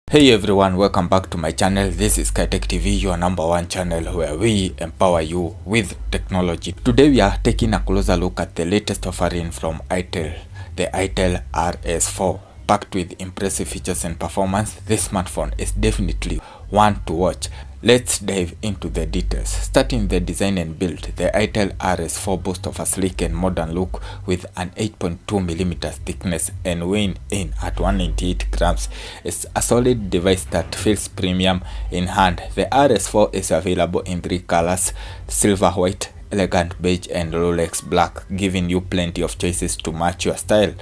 Hey everyone, welcome back to my channel. This is SkyTech TV, your #1 channel where we empower you with technology. Today we are taking a closer look at the latest offering from Itel, the Itel RS4. Packed with impressive features and performance, this smartphone is definitely one to watch. Let's dive into the details. Starting the design and build, the Itel RS4 boasts of a sleek and modern look with an 8.2mm thickness and weighing in at 198 grams. It's a solid device that feels premium in hand. The RS4 is available in 3 colors: silver white, elegant beige, and Rolex black, giving you plenty of choices to match your style.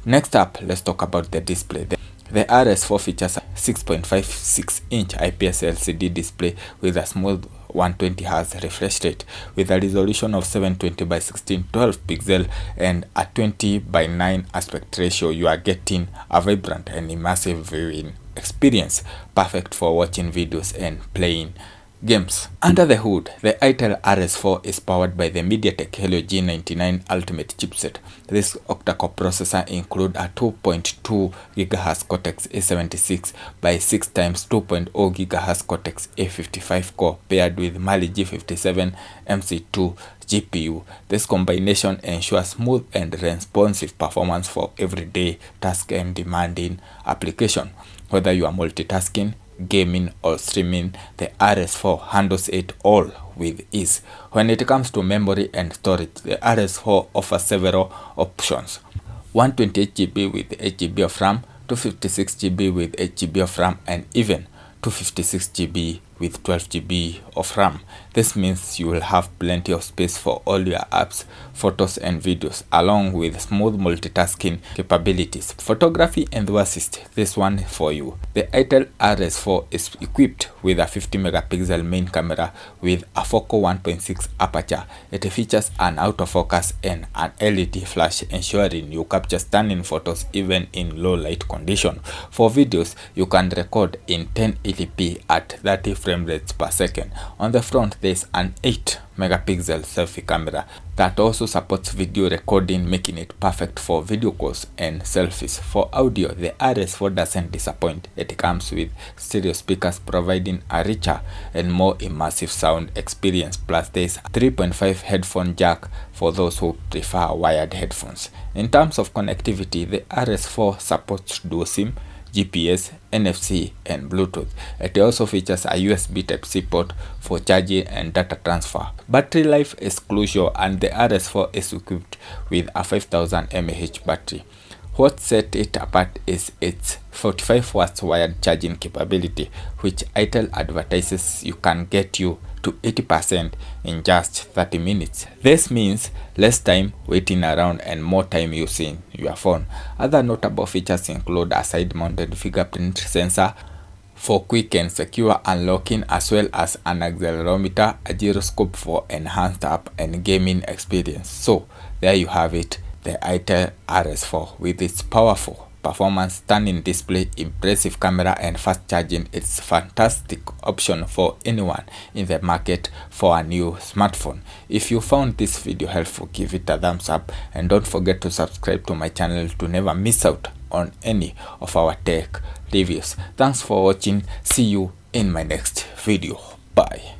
Next up, let's talk about the display. The RS4 features a 6.56-inch IPS LCD display with a smooth 120Hz refresh rate, with a resolution of 720 by 1612 pixel and a 20 by 9 aspect ratio. You are getting a vibrant and immersive viewing experience, perfect for watching videos and playing games. Under the hood, the Itel RS4 is powered by the MediaTek Helio G99 Ultimate chipset. This octa-core processor includes a 2.2 GHz Cortex A76 by 6 times 2.0 GHz Cortex A55 core paired with Mali G57 MC2 GPU. This combination ensures smooth and responsive performance for everyday task and demanding application. Whether you are multitasking, gaming, or streaming, the RS4 handles it all with ease. When it comes to memory and storage, the RS4 offers several options: 128GB with 8GB of RAM, 256GB with 8GB of RAM, and even 256GB with 12GB of RAM. This means you will have plenty of space for all your apps, photos, and videos, along with smooth multitasking capabilities. Photography and the assist, this one for you. The Itel RS4 is equipped with a 50-megapixel main camera with a focal 1.6 aperture. It features an autofocus and an LED flash, ensuring you capture stunning photos even in low light condition. For videos, you can record in 1080p at 30 frame rates per second. On the front, there is an 8-megapixel selfie camera that also supports video recording, making it perfect for video calls and selfies. For audio, the RS4 doesn't disappoint. It comes with stereo speakers, providing a richer and more immersive sound experience. Plus, there is a 3.5 headphone jack for those who prefer wired headphones. In terms of connectivity, the RS4 supports dual SIM, GPS, NFC, and Bluetooth. It also features a USB Type-C port for charging and data transfer. Battery life is crucial, and the RS4 is equipped with a 5000 mAh battery. What sets it apart is its 45 watts wired charging capability, which Itel advertises you can get you to 80% in just 30 minutes. This means less time waiting around and more time using your phone. Other notable features include a side-mounted fingerprint sensor for quick and secure unlocking, as well as an accelerometer, a gyroscope for enhanced app and gaming experience. So there you have it, the Itel RS4 with its powerful performance, stunning display, impressive camera, and fast charging. It's a fantastic option for anyone in the market for a new smartphone. If you found this video helpful, give it a thumbs up, and don't forget to subscribe to my channel to never miss out on any of our tech reviews. Thanks for watching. See you in my next video. Bye.